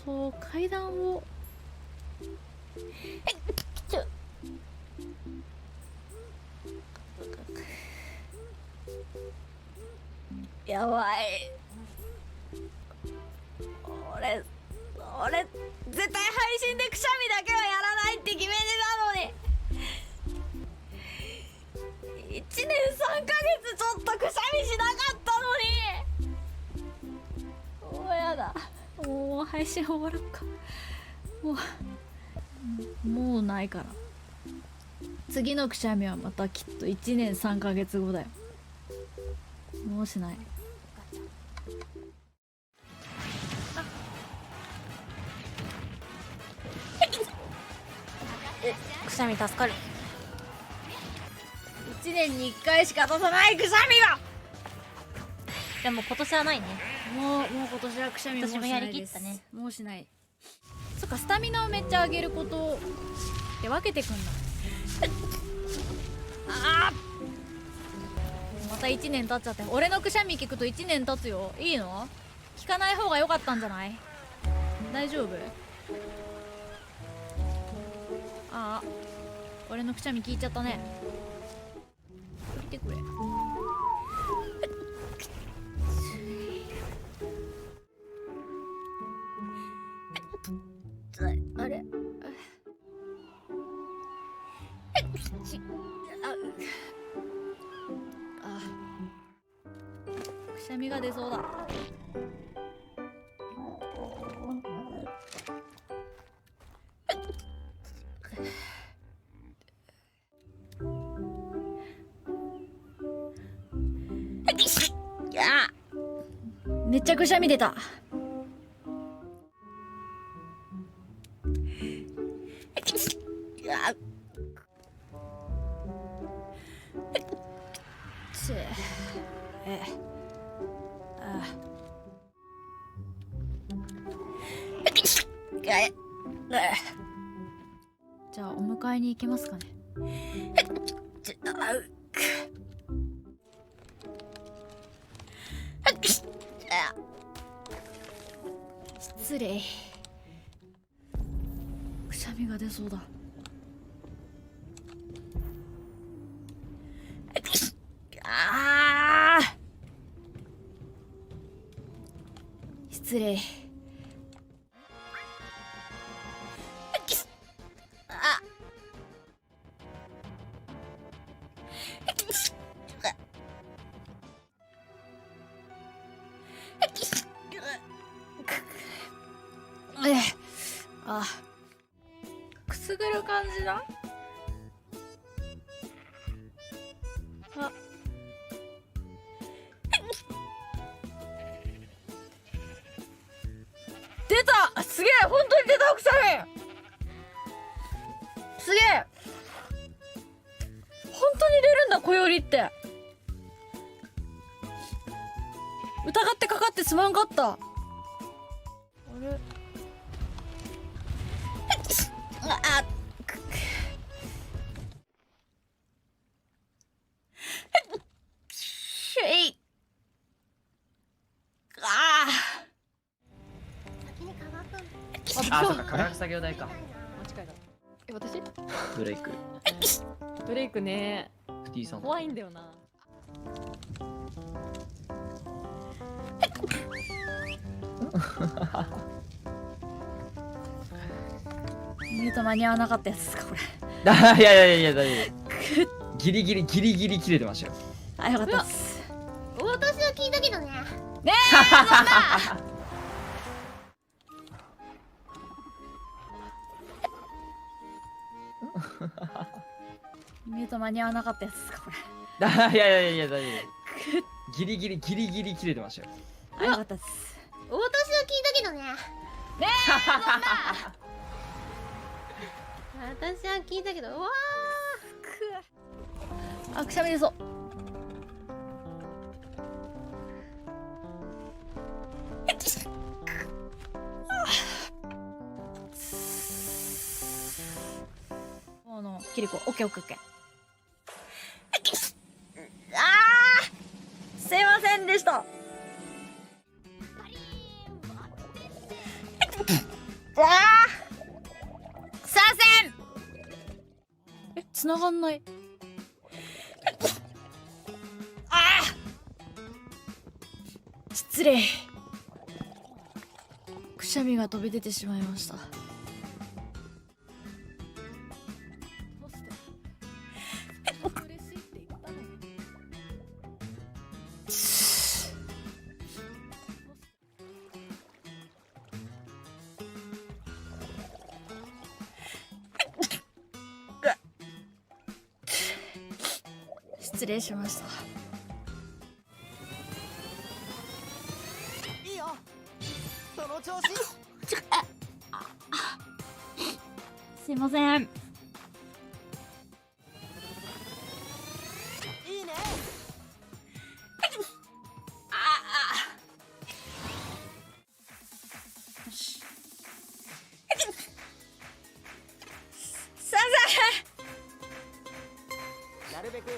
そう階段をやばい。俺絶対配信でくしゃみだけはやらないって決めてたのに、1年3ヶ月ちょっとくしゃみしなかったのに。もうやだ。もう配信終わろっか。もうないから。次のくしゃみはまたきっと1年3ヶ月後だよ。もうしない。くしゃみ助かる。1年に1回しか出さないくしゃみが。でも今年はないね。もう今年はくしゃみもうしないです。私もやりきったね。もうしない。そっか、スタミナをめっちゃ上げることで分けてくんだ。あー、また1年経っちゃって。俺のくしゃみ聞くと1年経つよ。いいの？聞かない方が良かったんじゃない？大丈夫？ああ、俺のくしゃみ聞いちゃったね。見てくれ。あれ、くしゃみが出そうだ。めっちゃくしゃみ出た。じゃあお迎えに行けますかね。失礼。くしゃみが出そうだ。あー、失礼。くすぐる感じだ。あ、出た。すげえ、本当に出たくしゃみ。すげえ、本当に出るんだ、こよりって。疑ってかかってすまんかった。あれ、あ、そうか、化学作業代か。間違えた。私ブレイク。ブレイクね、フティさん。怖いんだよな。ミュート間に合わなかったやつですか、これ。いやいや、大丈夫。ギリギリ切れてましたよ。あ、よかったです。私は聞いたけどね。ねえ、そんな。ミュート間に合わなかったやつですか、これ。いや、大丈夫。ギリギリ切れてましたよ。あ、よかったです。私は聞いたけどね。ねえ、そんな。私は聞いたけど、うわあ、くしゃみ出そう。キリコ、オッケーオッケーオッケー。すいませんでした。すいません。繋がんない。失礼。くしゃみが飛び出てしまいました。失礼しました。いいよその調子。すいません。いいね。なるべく